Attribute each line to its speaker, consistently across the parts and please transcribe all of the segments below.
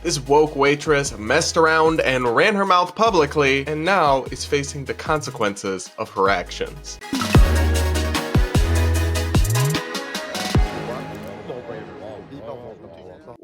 Speaker 1: This woke waitress messed around and ran her mouth publicly, and now is facing the consequences of her actions.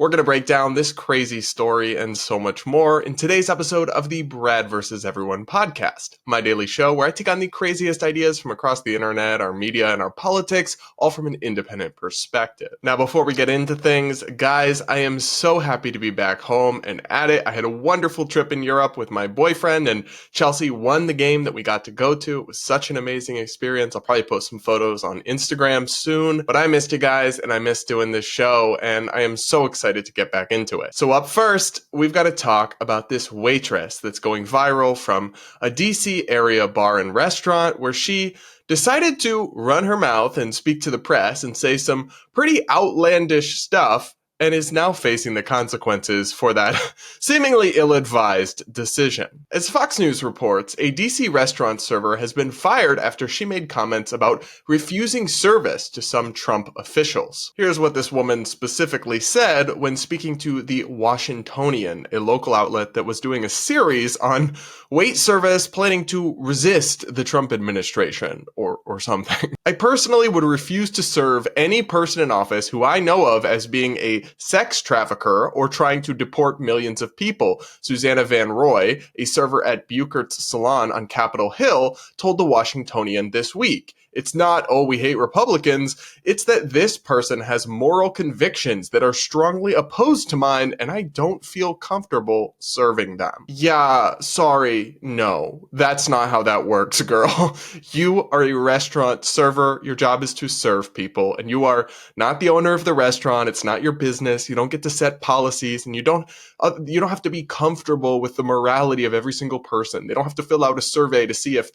Speaker 1: We're going to break down this crazy story and so much more in today's episode of the Brad vs. Everyone podcast, my daily show where I take on the craziest ideas from across the internet, our media, and our politics, all from an independent perspective. Now, before we get into things, guys, I am so happy to be back home and at it. I had a wonderful trip in Europe with my boyfriend, and Chelsea won the game that we got to go to. It was such an amazing experience. I'll probably post some photos on Instagram soon, but I missed you guys, and I missed doing this show, and I am so excited to get back into it. So up first, we've got to talk about this waitress that's going viral from a DC area bar and restaurant where she decided to run her mouth and speak to the press and say some pretty outlandish stuff, and is now facing the consequences for that seemingly ill-advised decision. As Fox News reports, a DC restaurant server has been fired after she made comments about refusing service to some Trump officials. Here's what this woman specifically said when speaking to the Washingtonian, a local outlet that was doing a series on wait service planning to resist the Trump administration, or something. I personally would refuse to serve any person in office who I know of as being a sex trafficker or trying to deport millions of people, Susanna Van Roy, a server at Buchert's Salon on Capitol Hill, told the Washingtonian this week. It's not, oh, we hate Republicans. It's that this person has moral convictions that are strongly opposed to mine, and I don't feel comfortable serving them. Yeah, sorry, no. That's not how that works, girl. You are a restaurant server. Your job is to serve people, and you are not the owner of the restaurant. It's not your business. You don't get to set policies, and you don't have to be comfortable with the morality of every single person. They don't have to fill out a survey to see if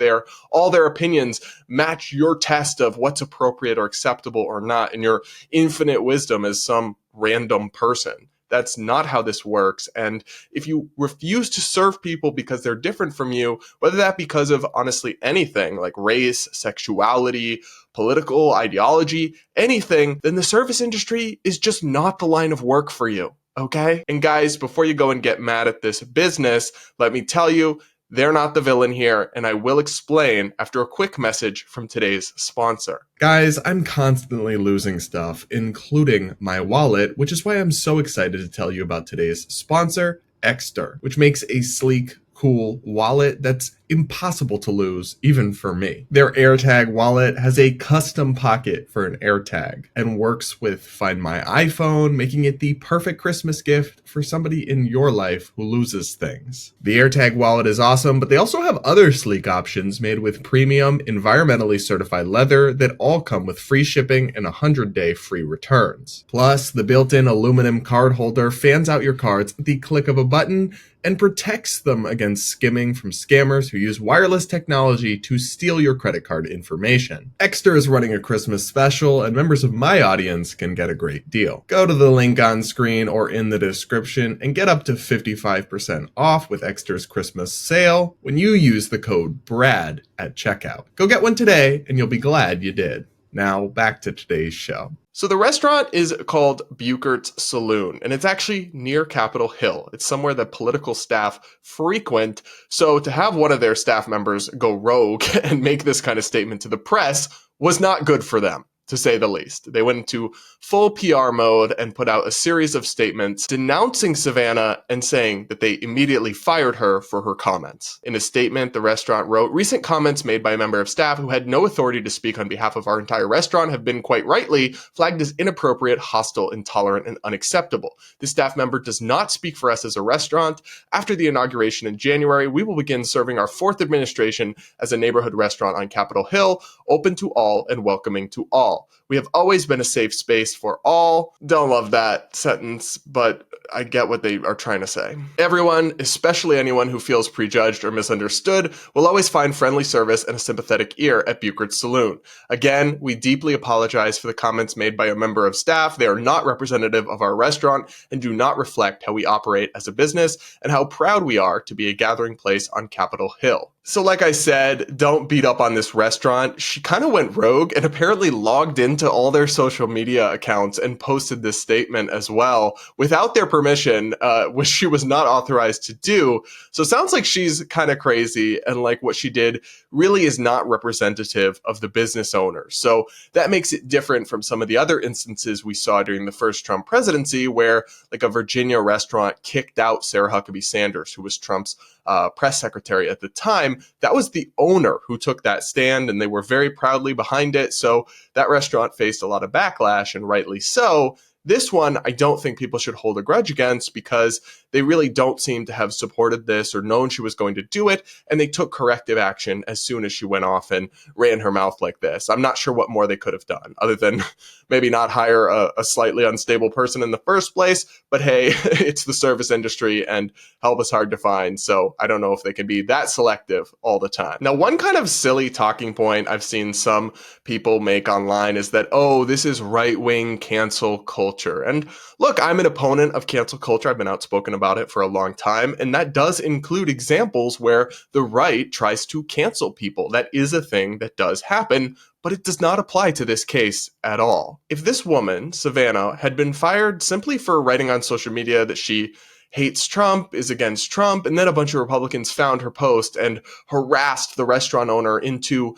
Speaker 1: all their opinions match your test of what's appropriate or acceptable or not in your infinite wisdom as some random person. That's not how this works. And if you refuse to serve people because they're different from you, whether that because of honestly anything like race, sexuality, political ideology, anything, then the service industry is just not the line of work for you. Okay? And guys, before you go and get mad at this business, let me tell you, they're not the villain here, and I will explain after a quick message from today's sponsor. Guys, I'm constantly losing stuff, including my wallet, which is why I'm so excited to tell you about today's sponsor, Exter, which makes a sleek, cool wallet that's impossible to lose, even for me. Their AirTag wallet has a custom pocket for an AirTag and works with Find My iPhone, making it the perfect Christmas gift for somebody in your life who loses things. The AirTag wallet is awesome, but they also have other sleek options made with premium, environmentally certified leather that all come with free shipping and 100-day free returns. Plus, the built-in aluminum card holder fans out your cards at the click of a button and protects them against skimming from scammers who use wireless technology to steal your credit card information. Exter is running a Christmas special, and members of my audience can get a great deal. Go to the link on screen or in the description and get up to 55% off with Exter's Christmas sale when you use the code BRAD at checkout. Go get one today, and you'll be glad you did. Now, back to today's show. So the restaurant is called Buchert's Saloon, and it's actually near Capitol Hill. It's somewhere that political staff frequent, so to have one of their staff members go rogue and make this kind of statement to the press was not good for them, to say the least. They went into full PR mode and put out a series of statements denouncing Savannah and saying that they immediately fired her for her comments. In a statement, the restaurant wrote, "Recent comments made by a member of staff who had no authority to speak on behalf of our entire restaurant have been quite rightly flagged as inappropriate, hostile, intolerant, and unacceptable. This staff member does not speak for us as a restaurant. After the inauguration in January, we will begin serving our fourth administration as a neighborhood restaurant on Capitol Hill, open to all and welcoming to all. We have always been a safe space for all." Don't love that sentence, but I get what they are trying to say. "Everyone, especially anyone who feels prejudged or misunderstood, will always find friendly service and a sympathetic ear at Buchert's Saloon. Again, we deeply apologize for the comments made by a member of staff. They are not representative of our restaurant and do not reflect how we operate as a business and how proud we are to be a gathering place on Capitol Hill." So like I said, don't beat up on this restaurant. She kind of went rogue and apparently logged into all their social media accounts and posted this statement as well without their permission, which she was not authorized to do. So it sounds like she's kind of crazy, and like what she did really is not representative of the business owner. So that makes it different from some of the other instances we saw during the first Trump presidency, where like a Virginia restaurant kicked out Sarah Huckabee Sanders, who was Trump's press secretary at the time. That was the owner who took that stand, and they were very proudly behind it. So that restaurant faced a lot of backlash, and rightly so. This one, I don't think people should hold a grudge against, because they really don't seem to have supported this or known she was going to do it, and they took corrective action as soon as she went off and ran her mouth like this. I'm not sure what more they could have done, other than maybe not hire a slightly unstable person in the first place, but hey, it's the service industry, and help is hard to find, so I don't know if they can be that selective all the time. Now, one kind of silly talking point I've seen some people make online is that, oh, this is right-wing cancel culture. And look, I'm an opponent of cancel culture. I've been outspoken about it for a long time, and that does include examples where the right tries to cancel people. That is a thing that does happen, but it does not apply to this case at all. If this woman, Savannah, had been fired simply for writing on social media that she hates Trump, is against Trump, and then a bunch of Republicans found her post and harassed the restaurant owner into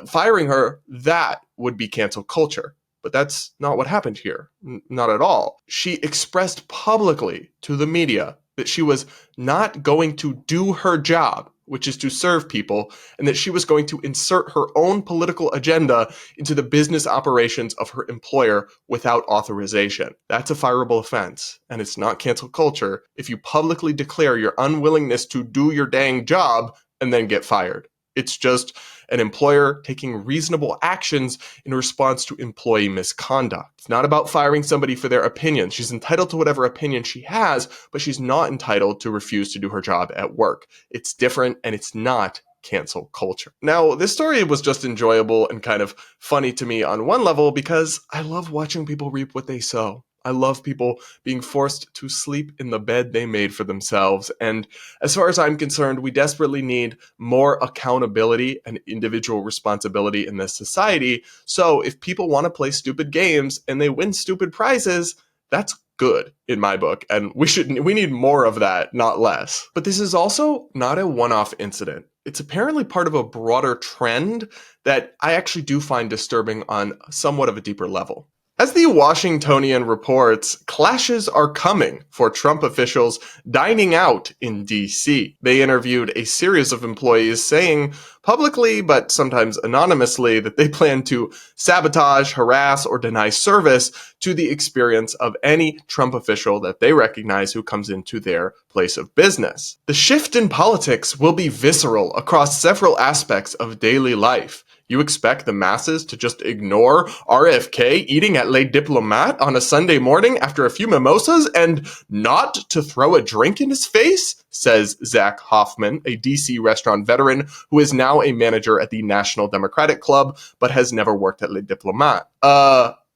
Speaker 1: firing her, that would be cancel culture. But that's not what happened here. Not at all. She expressed publicly to the media that she was not going to do her job, which is to serve people, and that she was going to insert her own political agenda into the business operations of her employer without authorization. That's a fireable offense, and it's not cancel culture if you publicly declare your unwillingness to do your dang job and then get fired. It's just an employer taking reasonable actions in response to employee misconduct. It's not about firing somebody for their opinion. She's entitled to whatever opinion she has, but she's not entitled to refuse to do her job at work. It's different, and it's not cancel culture. Now, this story was just enjoyable and kind of funny to me on one level, because I love watching people reap what they sow. I love people being forced to sleep in the bed they made for themselves. And as far as I'm concerned, we desperately need more accountability and individual responsibility in this society. So if people want to play stupid games and they win stupid prizes, that's good in my book. And we need more of that, not less. But this is also not a one-off incident. It's apparently part of a broader trend that I actually do find disturbing on somewhat of a deeper level. As the Washingtonian reports, clashes are coming for Trump officials dining out in D.C. They interviewed a series of employees saying publicly, but sometimes anonymously, that they plan to sabotage, harass, or deny service to the experience of any Trump official that they recognize who comes into their place of business. The shift in politics will be visceral across several aspects of daily life. You expect the masses to just ignore RFK eating at Les Diplomates on a Sunday morning after a few mimosas and not to throw a drink in his face? Says Zach Hoffman, a DC restaurant veteran who is now a manager at the National Democratic Club, but has never worked at Les Diplomates.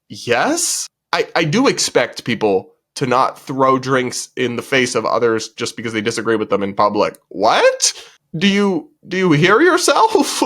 Speaker 1: Yes? I do expect people to not throw drinks in the face of others just because they disagree with them in public. What? Do you hear yourself?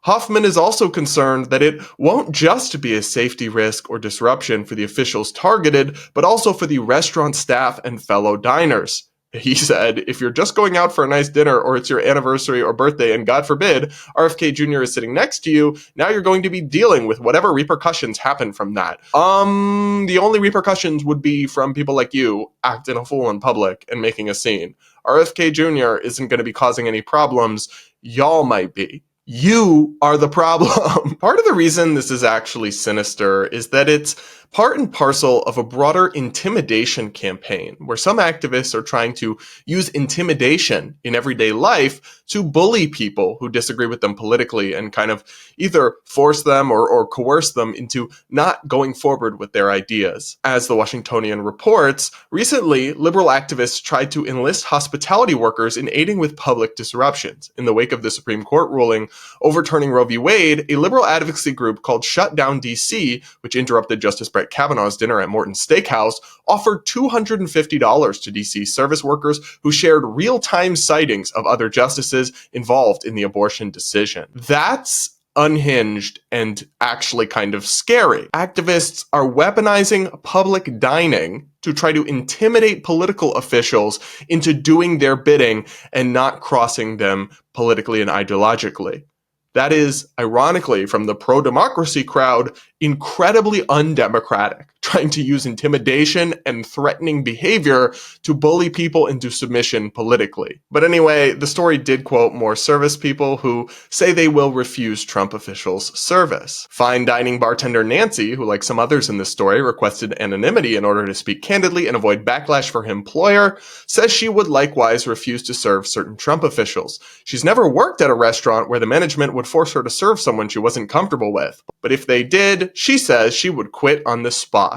Speaker 1: Hoffman is also concerned that it won't just be a safety risk or disruption for the officials targeted, but also for the restaurant staff and fellow diners. He said, if you're just going out for a nice dinner or it's your anniversary or birthday and God forbid, RFK Jr. is sitting next to you, now you're going to be dealing with whatever repercussions happen from that. The only repercussions would be from people like you acting a fool in public and making a scene. RFK Jr. isn't going to be causing any problems. Y'all might be. You are the problem. Part of the reason this is actually sinister is that it's part and parcel of a broader intimidation campaign where some activists are trying to use intimidation in everyday life to bully people who disagree with them politically and kind of either force them or coerce them into not going forward with their ideas. As the Washingtonian reports, recently liberal activists tried to enlist hospitality workers in aiding with public disruptions. In the wake of the Supreme Court ruling overturning Roe v. Wade, a liberal advocacy group called Shut Down DC, which interrupted Justice Brett Kavanaugh's dinner at Morton's Steakhouse, offered $250 to DC service workers who shared real-time sightings of other justices services involved in the abortion decision. That's unhinged and actually kind of scary. Activists are weaponizing public dining to try to intimidate political officials into doing their bidding and not crossing them politically and ideologically. That is, ironically, from the pro-democracy crowd, incredibly undemocratic, trying to use intimidation and threatening behavior to bully people into submission politically. But anyway, the story did quote more service people who say they will refuse Trump officials service. Fine dining bartender Nancy, who like some others in this story requested anonymity in order to speak candidly and avoid backlash for her employer, says she would likewise refuse to serve certain Trump officials. She's never worked at a restaurant where the management would force her to serve someone she wasn't comfortable with. But if they did, she says she would quit on the spot.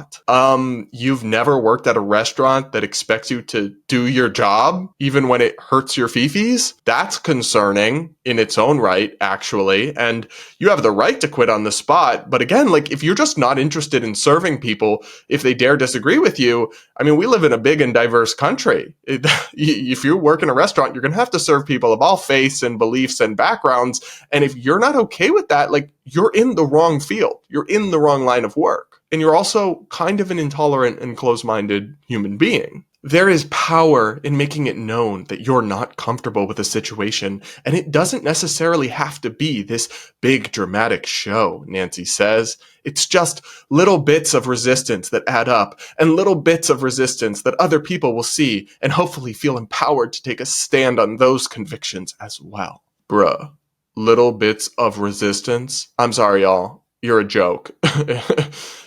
Speaker 1: You've never worked at a restaurant that expects you to do your job, even when it hurts your fifis? That's concerning in its own right, actually. And you have the right to quit on the spot. But again, like, if you're just not interested in serving people, if they dare disagree with you, I mean, we live in a big and diverse country. If you work in a restaurant, you're going to have to serve people of all faiths and beliefs and backgrounds. And if you're not okay with that, like, you're in the wrong field. You're in the wrong line of work. And you're also kind of an intolerant and closed-minded human being. There is power in making it known that you're not comfortable with a situation, and it doesn't necessarily have to be this big dramatic show, Nancy says. It's just little bits of resistance that add up, and little bits of resistance that other people will see and hopefully feel empowered to take a stand on those convictions as well. Bruh. Little bits of resistance? I'm sorry, y'all. You're a joke.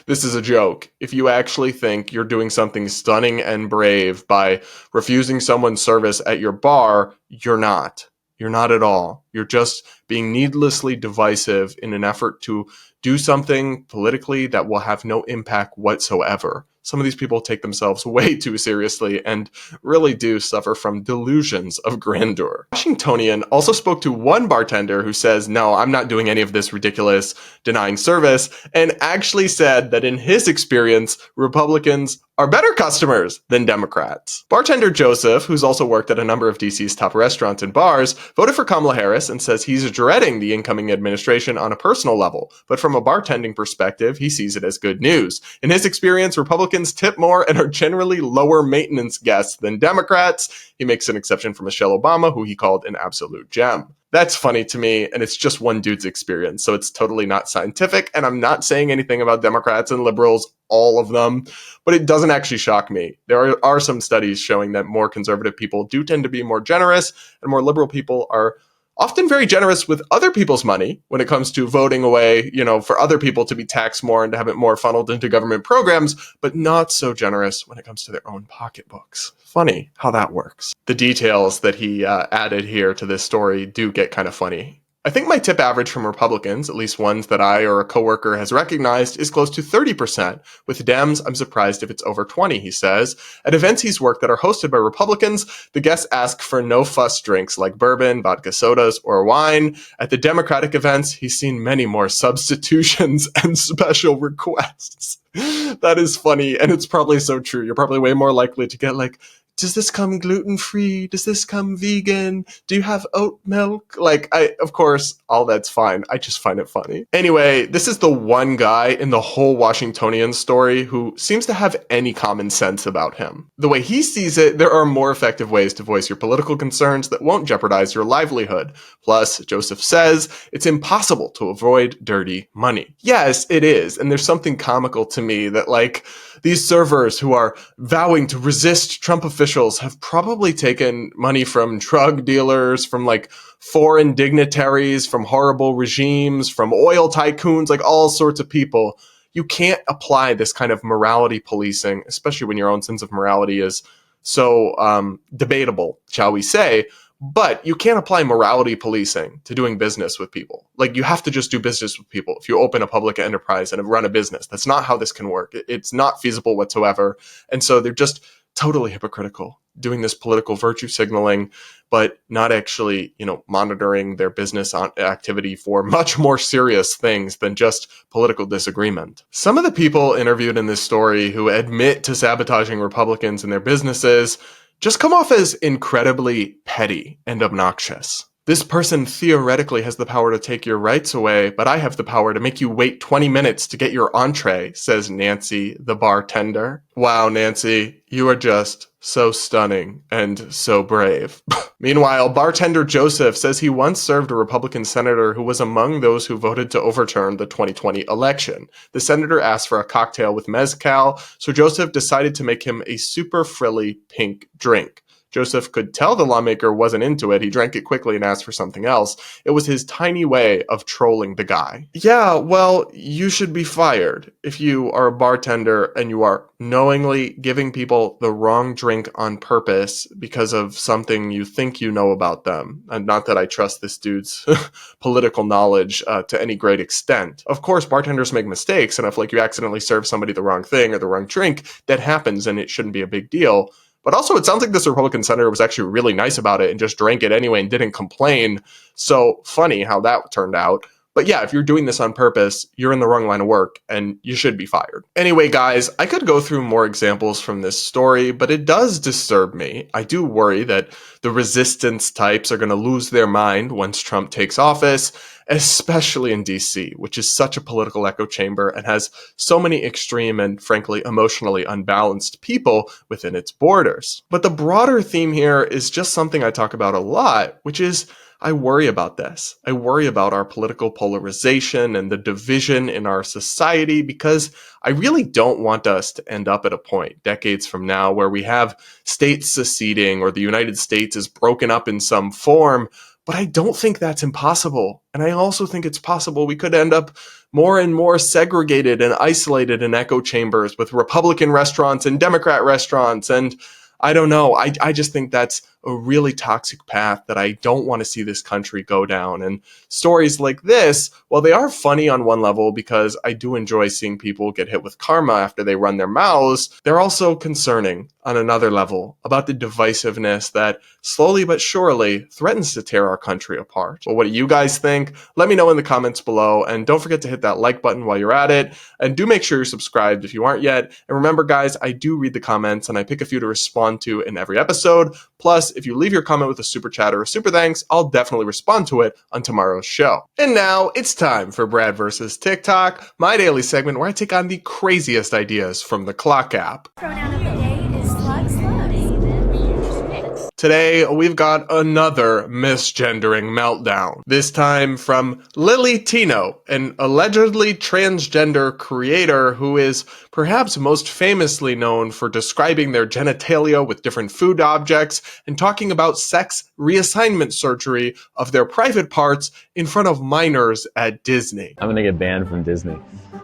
Speaker 1: This is a joke. If you actually think you're doing something stunning and brave by refusing someone's service at your bar, you're not. You're not at all. You're just being needlessly divisive in an effort to do something politically that will have no impact whatsoever. Some of these people take themselves way too seriously and really do suffer from delusions of grandeur. Washingtonian also spoke to one bartender who says, no, I'm not doing any of this ridiculous denying service, and actually said that in his experience, Republicans are better customers than Democrats. Bartender Joseph, who's also worked at a number of DC's top restaurants and bars, voted for Kamala Harris and says he's dreading the incoming administration on a personal level, but from a bartending perspective, he sees it as good news. In his experience, Republicans tip more and are generally lower maintenance guests than Democrats. He makes an exception for Michelle Obama, who he called an absolute gem. That's funny to me, and it's just one dude's experience, so it's totally not scientific, and I'm not saying anything about Democrats and liberals, all of them, but it doesn't actually shock me. There are some studies showing that more conservative people do tend to be more generous, and more liberal people are often very generous with other people's money when it comes to voting away, for other people to be taxed more and to have it more funneled into government programs, but not so generous when it comes to their own pocketbooks. Funny how that works. The details that he added here to this story do get kind of funny. I think my tip average from Republicans, at least ones that I or a coworker has recognized, is close to 30%. With Dems, I'm surprised if it's over 20, he says. At events he's worked that are hosted by Republicans, the guests ask for no-fuss drinks like bourbon, vodka sodas, or wine. At the Democratic events, he's seen many more substitutions and special requests. That is funny, and it's probably so true. You're probably way more likely to get like, does this come gluten-free? Does this come vegan? Do you have oat milk? Of course, all that's fine. I just find it funny. Anyway, this is the one guy in the whole Washingtonian story who seems to have any common sense about him. The way he sees it, there are more effective ways to voice your political concerns that won't jeopardize your livelihood. Plus, Joseph says, it's impossible to avoid dirty money. Yes, it is. And there's something comical to me that, these servers who are vowing to resist Trump officials have probably taken money from drug dealers, from foreign dignitaries, from horrible regimes, from oil tycoons, all sorts of people. You can't apply this kind of morality policing, especially when your own sense of morality is so debatable, shall we say. But you can't apply morality policing to doing business with people. You have to just do business with people. If you open a public enterprise and run a business, that's not how this can work. It's not feasible whatsoever. And so they're just totally hypocritical, doing this political virtue signaling, but not actually, monitoring their business activity for much more serious things than just political disagreement. Some of the people interviewed in this story who admit to sabotaging Republicans and their businesses just come off as incredibly petty and obnoxious. This person theoretically has the power to take your rights away, but I have the power to make you wait 20 minutes to get your entree, says Nancy, the bartender. Wow, Nancy, you are just so stunning and so brave. Meanwhile, bartender Joseph says he once served a Republican senator who was among those who voted to overturn the 2020 election. The senator asked for a cocktail with mezcal, so Joseph decided to make him a super frilly pink drink. Joseph could tell the lawmaker wasn't into it. He drank it quickly and asked for something else. It was his tiny way of trolling the guy. Yeah, well, you should be fired if you are a bartender and you are knowingly giving people the wrong drink on purpose because of something you think you know about them. And not that I trust this dude's political knowledge to any great extent. Of course, bartenders make mistakes, and if you accidentally serve somebody the wrong thing or the wrong drink, that happens and it shouldn't be a big deal. But also, it sounds like this Republican senator was actually really nice about it and just drank it anyway and didn't complain. So funny how that turned out. But yeah, if you're doing this on purpose, you're in the wrong line of work and you should be fired. Anyway, guys, I could go through more examples from this story, but it does disturb me. I do worry that the resistance types are going to lose their mind once Trump takes office, especially in DC, which is such a political echo chamber and has so many extreme and frankly emotionally unbalanced people within its borders. But the broader theme here is just something I talk about a lot, which is I worry about this. I worry about our political polarization and the division in our society because I really don't want us to end up at a point decades from now where we have states seceding or the United States is broken up in some form. But I don't think that's impossible. And I also think it's possible we could end up more and more segregated and isolated in echo chambers with Republican restaurants and Democrat restaurants. And I don't know. I just think that's a really toxic path that I don't want to see this country go down. And stories like this, well, they are funny on one level because I do enjoy seeing people get hit with karma after they run their mouths. They're also concerning on another level about the divisiveness that slowly but surely threatens to tear our country apart. Well, what do you guys think? Let me know in the comments below. And don't forget to hit that like button while you're at it. And do make sure you're subscribed if you aren't yet. And remember, guys, I do read the comments and I pick a few to respond to in every episode. Plus, if you leave your comment with a super chat or a super thanks, I'll definitely respond to it on tomorrow's show. And now it's time for Brad vs. TikTok, my daily segment where I take on the craziest ideas from the Clock app.
Speaker 2: Pronoun of the day is slug slugs.
Speaker 1: Today, we've got another misgendering meltdown. This time from Lily Tino, an allegedly transgender creator who is perhaps most famously known for describing their genitalia with different food objects and talking about sex reassignment surgery of their private parts in front of minors at Disney.
Speaker 3: I'm gonna get banned from Disney.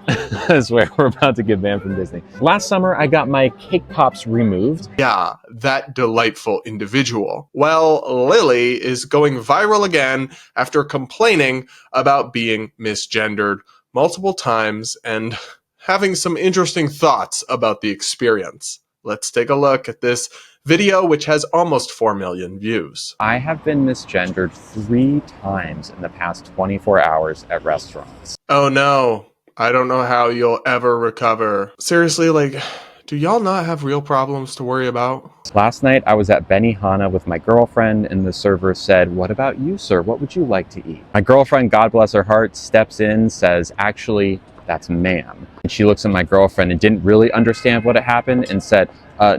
Speaker 3: I swear, we're about to get banned from Disney. Last summer, I got my cake pops removed.
Speaker 1: Yeah, that delightful individual. Well, Lily is going viral again after complaining about being misgendered multiple times and having some interesting thoughts about the experience. Let's take a look at this video, which has almost 4 million views.
Speaker 3: I have been misgendered 3 times in the past 24 hours at restaurants.
Speaker 1: Oh no. I don't know how you'll ever recover. Seriously, do y'all not have real problems to worry about?
Speaker 3: Last night, I was at Benihana with my girlfriend, and the server said, "What about you, sir? What would you like to eat?" My girlfriend, God bless her heart, steps in, says, "Actually, that's ma'am." And she looks at my girlfriend and didn't really understand what had happened and said,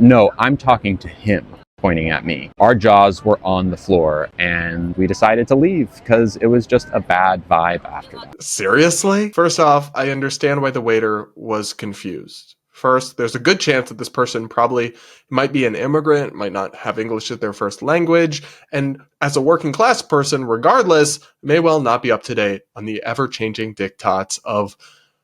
Speaker 3: "No, I'm talking to him," pointing at me. Our jaws were on the floor and we decided to leave because it was just a bad vibe after that.
Speaker 1: Seriously? First off, I understand why the waiter was confused. First, there's a good chance that this person probably might be an immigrant, might not have English as their first language, and as a working class person, regardless, may well not be up to date on the ever-changing diktats of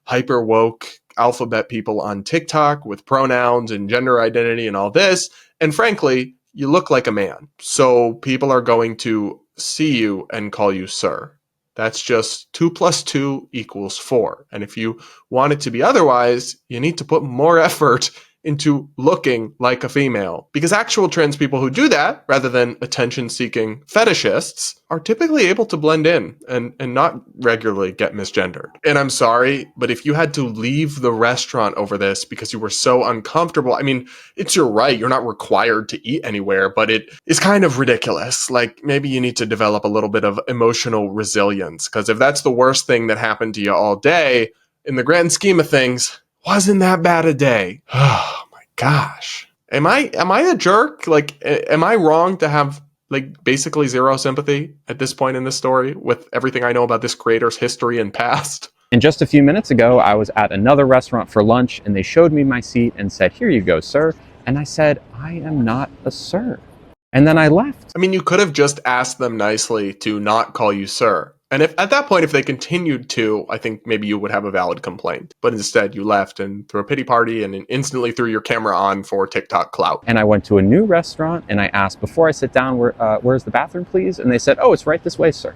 Speaker 1: hyper woke alphabet people on TikTok with pronouns and gender identity and all this. And frankly, you look like a man. So people are going to see you and call you sir. That's just 2 + 2 = 4. And if you want it to be otherwise, you need to put more effort into looking like a female. Because actual trans people who do that, rather than attention-seeking fetishists, are typically able to blend in and not regularly get misgendered. And I'm sorry, but if you had to leave the restaurant over this because you were so uncomfortable, I mean, it's your right. You're not required to eat anywhere, but it is kind of ridiculous. Like, maybe you need to develop a little bit of emotional resilience, because if that's the worst thing that happened to you all day, in the grand scheme of things, wasn't that bad a day. Oh my gosh. Am I a jerk? Like, am I wrong to have like basically zero sympathy at this point in this story with everything I know about this creator's history and past?
Speaker 3: And just a few minutes ago, I was at another restaurant for lunch and they showed me my seat and said, "Here you go, sir." And I said, "I am not a sir." And then I left.
Speaker 1: I mean, you could have just asked them nicely to not call you sir. And if at that point, if they continued to, I think maybe you would have a valid complaint. But instead, you left and threw a pity party and instantly threw your camera on for TikTok clout.
Speaker 3: And I went to a new restaurant and I asked, before I sit down, where's the bathroom, please? And they said, "Oh, it's right this way, sir."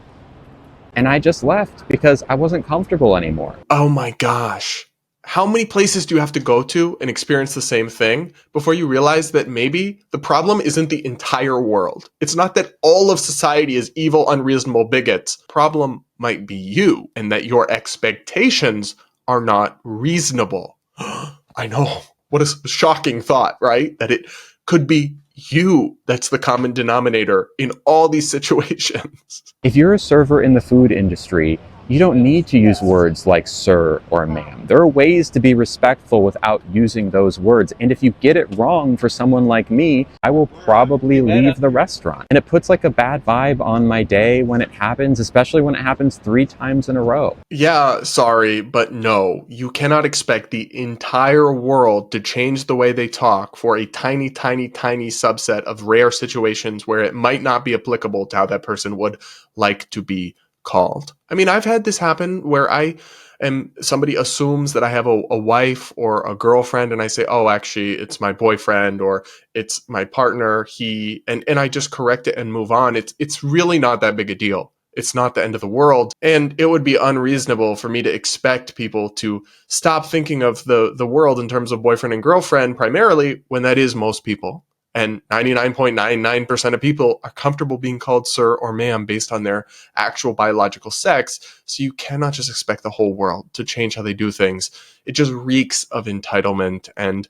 Speaker 3: And I just left because I wasn't comfortable anymore.
Speaker 1: Oh my gosh. How many places do you have to go to and experience the same thing before you realize that maybe the problem isn't the entire world? It's not that all of society is evil, unreasonable bigots. The problem might be you, and that your expectations are not reasonable. I know. What a shocking thought, right? That it could be you that's the common denominator in all these situations.
Speaker 3: If you're a server in the food industry, you don't need to use words like sir or ma'am. There are ways to be respectful without using those words. And if you get it wrong for someone like me, I will probably leave the restaurant. And it puts like a bad vibe on my day when it happens, especially when it happens 3 times in a row.
Speaker 1: Yeah, sorry, but no, you cannot expect the entire world to change the way they talk for a tiny, tiny, tiny subset of rare situations where it might not be applicable to how that person would like to be called. I mean, I've had this happen where somebody assumes that I have a wife or a girlfriend, and I say, "Oh, actually, it's my boyfriend," or "It's my partner, and I just correct it and move on. It's really not that big a deal. It's not the end of the world. And it would be unreasonable for me to expect people to stop thinking of the world in terms of boyfriend and girlfriend primarily, when that is most people. And 99.99% of people are comfortable being called sir or ma'am based on their actual biological sex. So you cannot just expect the whole world to change how they do things. It just reeks of entitlement, and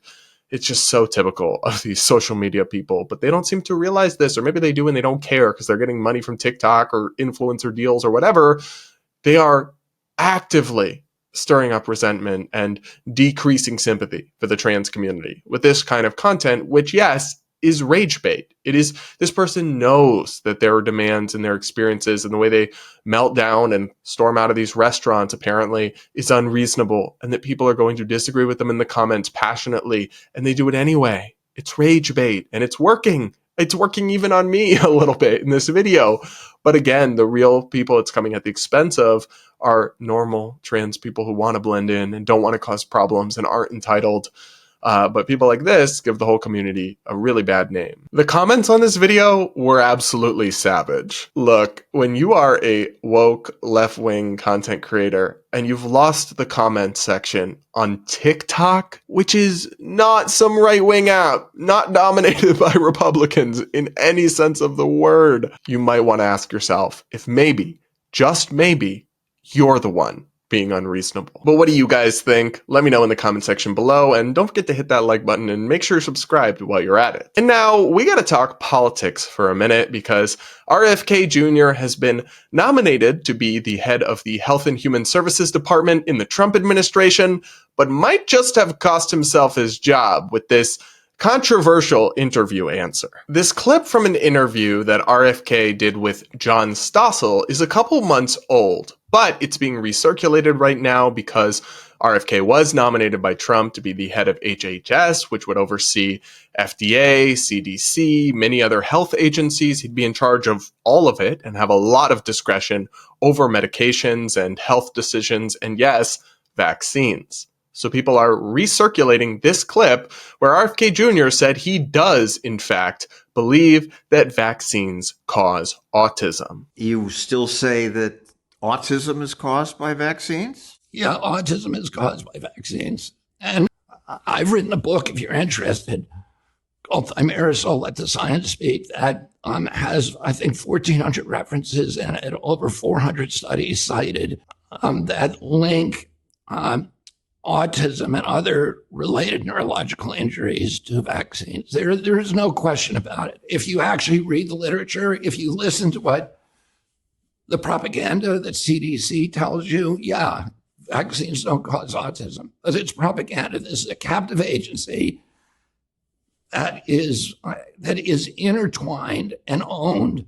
Speaker 1: it's just so typical of these social media people. But they don't seem to realize this, or maybe they do and they don't care because they're getting money from TikTok or influencer deals or whatever. They are actively stirring up resentment and decreasing sympathy for the trans community with this kind of content, which, yes, is rage bait. It is, this person knows that their demands and their experiences and the way they melt down and storm out of these restaurants apparently is unreasonable, and that people are going to disagree with them in the comments passionately, and they do it anyway. It's rage bait, and it's working. It's working even on me a little bit in this video. But again, the real people it's coming at the expense of are normal trans people who want to blend in and don't want to cause problems and aren't entitled. But people like this give the whole community a really bad name. The comments on this video were absolutely savage. Look, when you are a woke left-wing content creator and you've lost the comment section on TikTok, which is not some right-wing app, not dominated by Republicans in any sense of the word, you might want to ask yourself if maybe, just maybe, you're the one being unreasonable. But what do you guys think? Let me know in the comment section below, and don't forget to hit that like button and make sure you're subscribed while you're at it. And now we gotta talk politics for a minute, because RFK Jr. has been nominated to be the head of the Health and Human Services Department in the Trump administration, but might just have cost himself his job with this controversial interview answer. This clip from an interview that RFK did with John Stossel is a couple months old, but it's being recirculated right now because RFK was nominated by Trump to be the head of HHS, which would oversee FDA, CDC, many other health agencies. He'd be in charge of all of it and have a lot of discretion over medications and health decisions, and yes, vaccines. So people are recirculating this clip where RFK Jr. said he does, in fact, believe that vaccines cause autism.
Speaker 4: You still say that autism is caused by vaccines?
Speaker 5: Yeah, autism is caused by vaccines. And I've written a book, if you're interested, called Thimerosal, Let the Science Speak, that has, I think, 1,400 references in it, over 400 studies cited that link autism and other related neurological injuries to vaccines. There is no question about it. If you actually read the literature, if you listen to what the propaganda that CDC tells you, yeah, vaccines don't cause autism, but it's propaganda. This is a captive agency that is intertwined and owned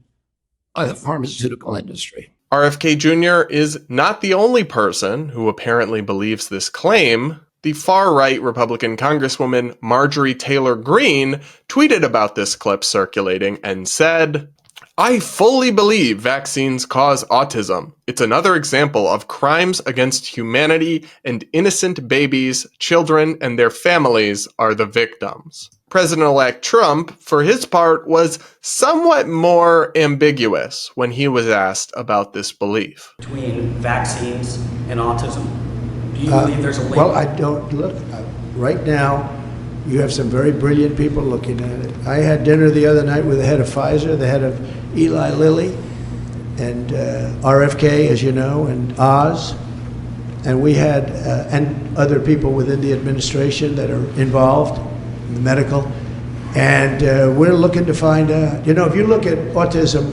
Speaker 5: by the pharmaceutical industry.
Speaker 1: RFK Jr. is not the only person who apparently believes this claim. The far-right Republican Congresswoman Marjorie Taylor Greene tweeted about this clip circulating and said, "I fully believe vaccines cause autism. It's another example of crimes against humanity, and innocent babies, children, and their families are the victims." President-elect Trump, for his part, was somewhat more ambiguous when he was asked about this belief.
Speaker 6: Between vaccines and autism, do you believe there's a link?
Speaker 7: Well, I don't look. Right now, you have some very brilliant people looking at it. I had dinner the other night with the head of Pfizer, the head of Eli Lilly, and RFK, as you know, and Oz. And we had, and other people within the administration that are involved, the medical. And we're looking to find out, if you look at autism,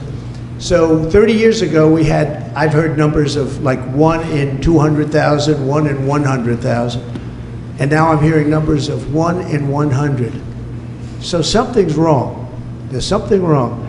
Speaker 7: so 30 years ago I've heard numbers of like 1 in 200,000, 1 in 100,000. And now I'm hearing numbers of 1 in 100. So something's wrong. There's something wrong.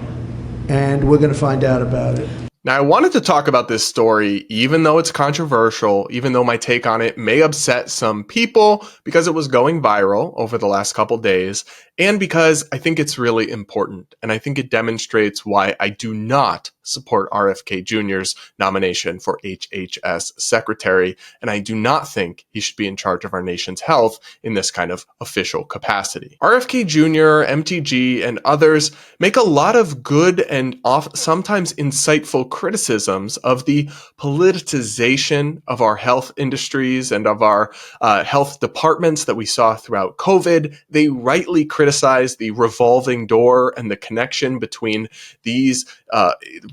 Speaker 7: And we're going to find out about it.
Speaker 1: Now, I wanted to talk about this story, even though it's controversial, even though my take on it may upset some people because it was going viral over the last couple days, and because I think it's really important. And I think it demonstrates why I do not support RFK Jr.'s nomination for HHS secretary. And I do not think he should be in charge of our nation's health in this kind of official capacity. RFK Jr., MTG, and others make a lot of good and sometimes insightful criticisms of the politicization of our health industries and of our health departments that we saw throughout COVID. They rightly criticize the revolving door and the connection between these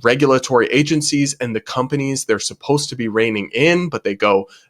Speaker 1: regulatory agencies and the companies they're supposed to be reining in, but they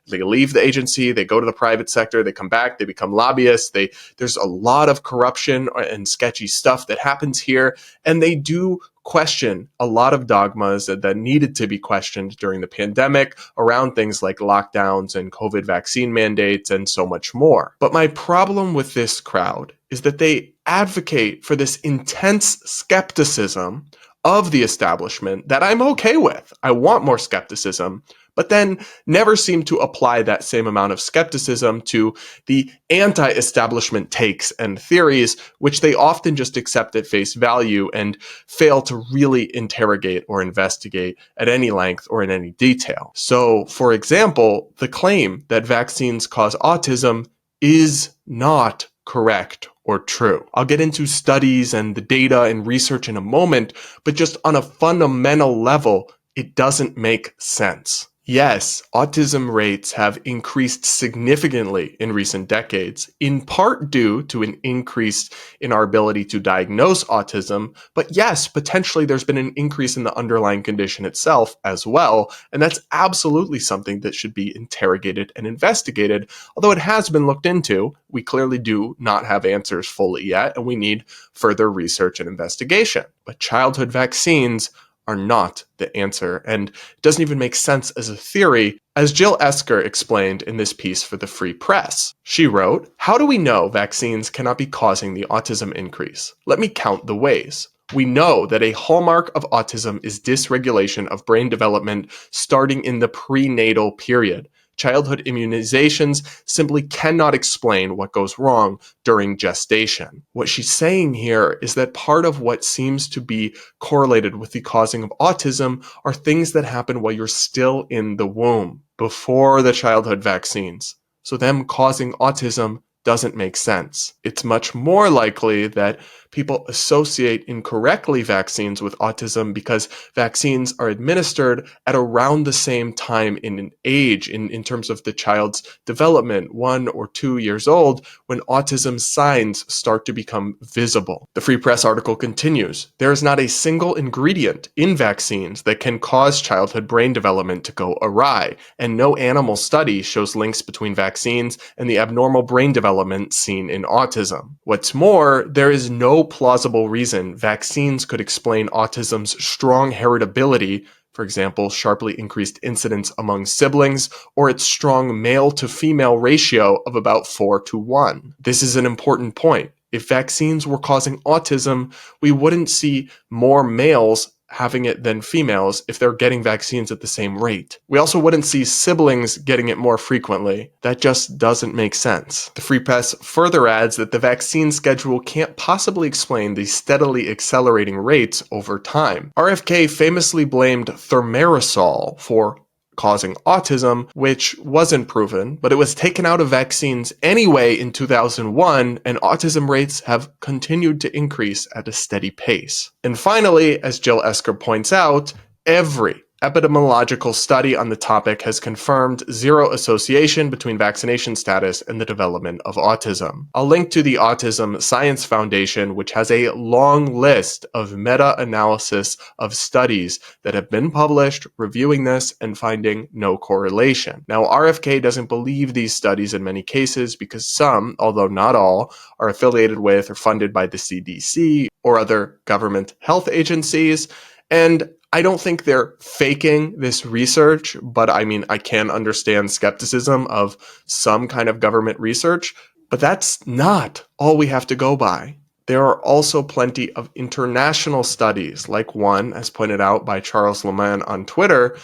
Speaker 1: leave the agency, they go to the private sector, they come back, they become lobbyists. There's a lot of corruption and sketchy stuff that happens here, and they do question a lot of dogmas that needed to be questioned during the pandemic around things like lockdowns and COVID vaccine mandates and so much more. But my problem with this crowd is that they advocate for this intense skepticism of the establishment that I'm okay with. I want more skepticism, but then never seem to apply that same amount of skepticism to the anti-establishment takes and theories, which they often just accept at face value and fail to really interrogate or investigate at any length or in any detail. So, for example, the claim that vaccines cause autism is not correct or true. I'll get into studies and the data and research in a moment, but just on a fundamental level, it doesn't make sense. Yes, autism rates have increased significantly in recent decades, in part due to an increase in our ability to diagnose autism. But yes, potentially there's been an increase in the underlying condition itself as well. And that's absolutely something that should be interrogated and investigated. Although it has been looked into, we clearly do not have answers fully yet, and we need further research and investigation. But childhood vaccines are not the answer, and it doesn't even make sense as a theory, as Jill Esker explained in this piece for the Free Press. She wrote, "How do we know vaccines cannot be causing the autism increase? Let me count the ways. We know that a hallmark of autism is dysregulation of brain development starting in the prenatal period. Childhood immunizations simply cannot explain what goes wrong during gestation." What she's saying here is that part of what seems to be correlated with the causing of autism are things that happen while you're still in the womb, before the childhood vaccines. So them causing autism doesn't make sense. It's much more likely that people associate incorrectly vaccines with autism because vaccines are administered at around the same time in age, in terms of the child's development, 1 or 2 years old, when autism signs start to become visible. The Free Press article continues, there is not a single ingredient in vaccines that can cause childhood brain development to go awry, and no animal study shows links between vaccines and the abnormal brain development seen in autism. What's more, there is no plausible reason vaccines could explain autism's strong heritability, for example, sharply increased incidence among siblings, or its strong male-to-female ratio of about 4-to-1. This is an important point. If vaccines were causing autism, we wouldn't see more males having it than females if they're getting vaccines at the same rate. We also wouldn't see siblings getting it more frequently. That just doesn't make sense. The Free Press further adds that the vaccine schedule can't possibly explain the steadily accelerating rates over time. RFK famously blamed thimerosal for causing autism, which wasn't proven, but it was taken out of vaccines anyway in 2001, and autism rates have continued to increase at a steady pace. And finally, as Jill Esker points out, every epidemiological study on the topic has confirmed zero association between vaccination status and the development of autism. I'll link to the Autism Science Foundation, which has a long list of meta-analysis of studies that have been published reviewing this and finding no correlation. Now, RFK doesn't believe these studies in many cases because some, although not all, are affiliated with or funded by the CDC or other government health agencies, and I don't think they're faking this research, but I mean, I can understand skepticism of some kind of government research, but that's not all we have to go by. There are also plenty of international studies, like one, as pointed out by Charles Leman on Twitter,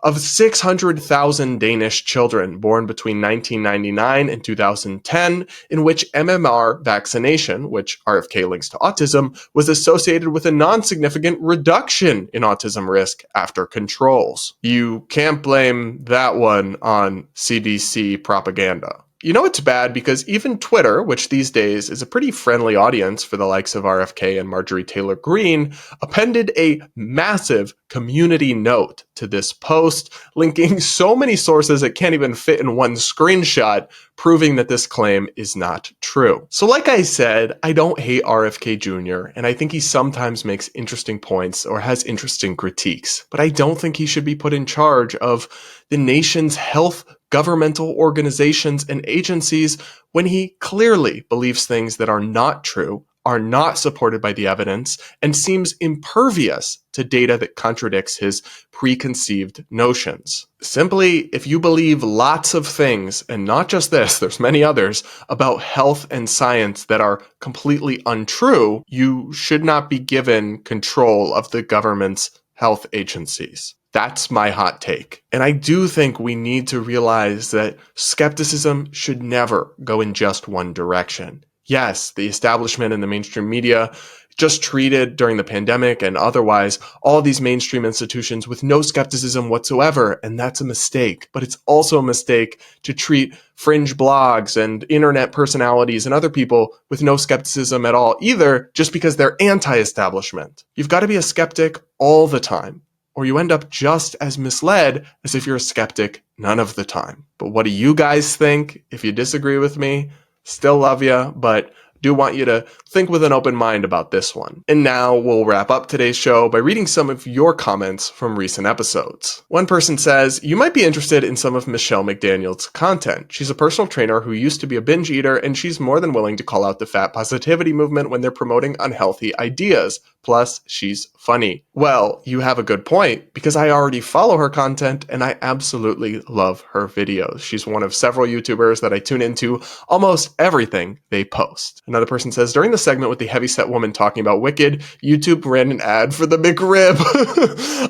Speaker 1: of 600,000 Danish children born between 1999 and 2010, in which MMR vaccination, which RFK links to autism, was associated with a non-significant reduction in autism risk after controls. You can't blame that one on CDC propaganda. You know it's bad because even Twitter, which these days is a pretty friendly audience for the likes of RFK and Marjorie Taylor Greene, appended a massive community note to this post, linking so many sources it can't even fit in one screenshot, proving that this claim is not true. So like I said, I don't hate RFK Jr., and I think he sometimes makes interesting points or has interesting critiques, but I don't think he should be put in charge of the nation's health governmental organizations and agencies when he clearly believes things that are not true, are not supported by the evidence, and seems impervious to data that contradicts his preconceived notions. Simply, if you believe lots of things, and not just this, there's many others, about health and science that are completely untrue, you should not be given control of the government's health agencies. That's my hot take. And I do think we need to realize that skepticism should never go in just one direction. Yes, the establishment and the mainstream media just treated during the pandemic and otherwise all these mainstream institutions with no skepticism whatsoever, and that's a mistake. But it's also a mistake to treat fringe blogs and internet personalities and other people with no skepticism at all either, just because they're anti-establishment. You've got to be a skeptic all the time, or you end up just as misled as if you're a skeptic none of the time. But what do you guys think? If you disagree with me, still love you, but do want you to think with an open mind about this one. And now we'll wrap up today's show by reading some of your comments from recent episodes. One person says, you might be interested in some of Michelle McDaniel's content. She's a personal trainer who used to be a binge eater, and she's more than willing to call out the fat positivity movement when they're promoting unhealthy ideas. Plus, she's funny. Well, you have a good point, because I already follow her content and I absolutely love her videos. She's one of several YouTubers that I tune into almost everything they post. Another person says, during the segment with the heavyset woman talking about Wicked, YouTube ran an ad for the McRib.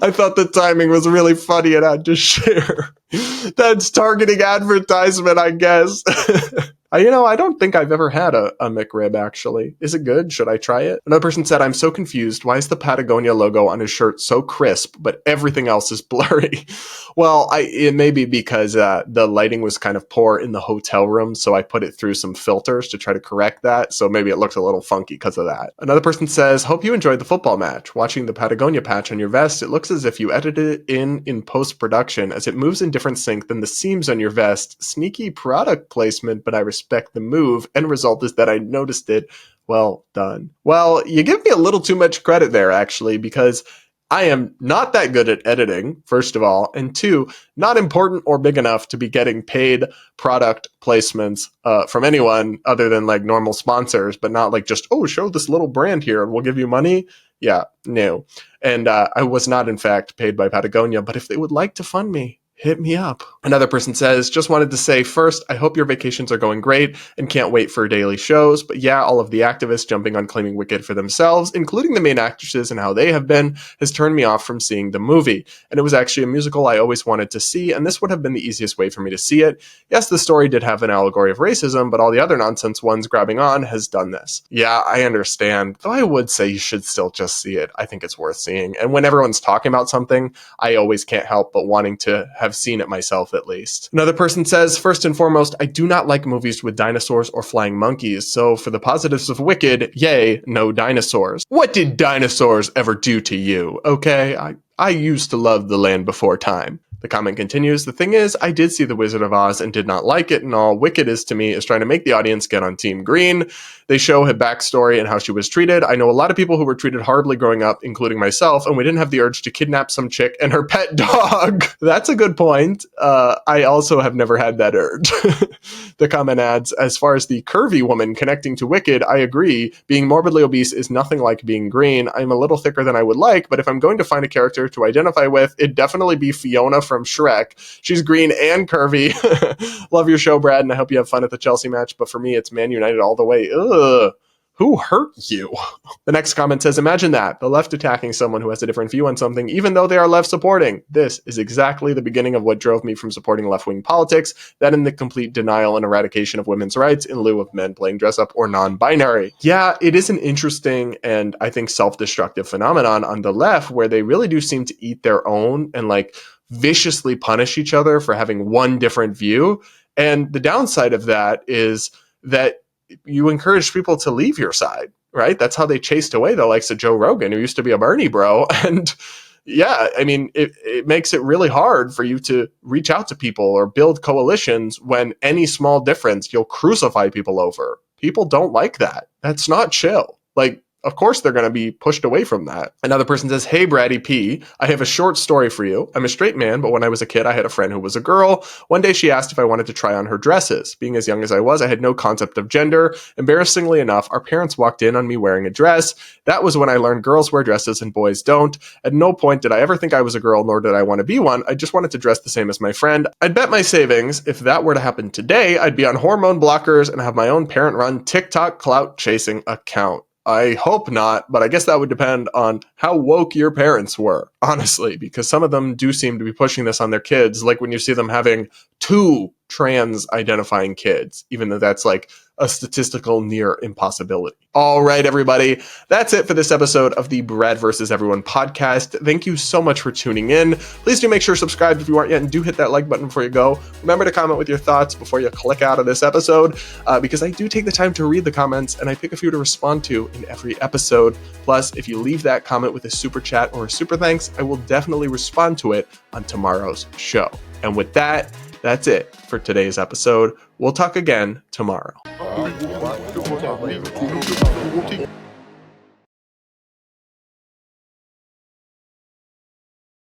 Speaker 1: I thought the timing was really funny and I had to share. That's targeting advertisement, I guess. I don't think I've ever had a McRib, actually. Is it good? Should I try it? Another person said, I'm so confused. Why is the Patagonia logo on his shirt so crisp, but everything else is blurry? Well, it may be because the lighting was kind of poor in the hotel room, so I put it through some filters to try to correct that, so maybe it looks a little funky because of that. Another person says, hope you enjoyed the football match. Watching the Patagonia patch on your vest, it looks as if you edited it in post-production, as it moves in different sync than the seams on your vest. Sneaky product placement, but I respect the move. End result is that I noticed it. Well done. Well, you give me a little too much credit there, actually, because I am not that good at editing, first of all, and two, not important or big enough to be getting paid product placements from anyone other than like normal sponsors, but not like just, oh, show this little brand here and we'll give you money. Yeah, no. And I was not, in fact, paid by Patagonia, but if they would like to fund me, hit me up. Another person says, just wanted to say first, I hope your vacations are going great and can't wait for daily shows. But yeah, all of the activists jumping on claiming Wicked for themselves, including the main actresses and how they have been, has turned me off from seeing the movie. And it was actually a musical I always wanted to see, and this would have been the easiest way for me to see it. Yes, the story did have an allegory of racism, but all the other nonsense ones grabbing on has done this. Yeah, I understand. Though I would say you should still just see it. I think it's worth seeing. And when everyone's talking about something, I always can't help but wanting to have seen it myself at least. Another person says, first and foremost, I do not like movies with dinosaurs or flying monkeys, so for the positives of Wicked, yay, no dinosaurs. What did dinosaurs ever do to you? Okay, I used to love The Land Before Time. The comment continues, the thing is, I did see The Wizard of Oz and did not like it, and all Wicked is to me is trying to make the audience get on Team Green. They show her backstory and how she was treated. I know a lot of people who were treated horribly growing up, including myself, and we didn't have the urge to kidnap some chick and her pet dog. That's a good point. I also have never had that urge. The comment adds, as far as the curvy woman connecting to Wicked, I agree. Being morbidly obese is nothing like being green. I'm a little thicker than I would like, but if I'm going to find a character to identify with, it'd definitely be Fiona from Shrek. She's green and curvy. Love your show, Brad, and I hope you have fun at the Chelsea match, but for me, it's Man United all the way. Ugh. Who hurt you? The next comment says, imagine that, the left attacking someone who has a different view on something, even though they are left supporting. This is exactly the beginning of what drove me from supporting left-wing politics, that and the complete denial and eradication of women's rights in lieu of men playing dress-up or non-binary. Yeah, it is an interesting and I think self-destructive phenomenon on the left where they really do seem to eat their own and like viciously punish each other for having one different view. And the downside of that is that you encourage people to leave your side, right? That's how they chased away the likes of Joe Rogan, who used to be a Bernie bro. And yeah, I mean, it makes it really hard for you to reach out to people or build coalitions when any small difference you'll crucify people over. People don't like that. That's not chill. Like, of course they're going to be pushed away from that. Another person says, hey, Braddy P, I have a short story for you. I'm a straight man, but when I was a kid, I had a friend who was a girl. One day she asked if I wanted to try on her dresses. Being as young as I was, I had no concept of gender. Embarrassingly enough, our parents walked in on me wearing a dress. That was when I learned girls wear dresses and boys don't. At no point did I ever think I was a girl, nor did I want to be one. I just wanted to dress the same as my friend. I'd bet my savings, if that were to happen today, I'd be on hormone blockers and have my own parent-run TikTok clout-chasing account. I hope not, but I guess that would depend on how woke your parents were, honestly, because some of them do seem to be pushing this on their kids, like when you see them having 2 trans-identifying kids, even though that's like a statistical near impossibility. All right, everybody, that's it for this episode of the Brad vs. Everyone podcast. Thank you so much for tuning in. Please do make sure to subscribe if you aren't yet, and do hit that like button before you go. Remember to comment with your thoughts before you click out of this episode, because I do take the time to read the comments, and I pick a few to respond to in every episode. Plus, if you leave that comment with a super chat or a super thanks, I will definitely respond to it on tomorrow's show. And with that, that's it for today's episode. We'll talk again tomorrow.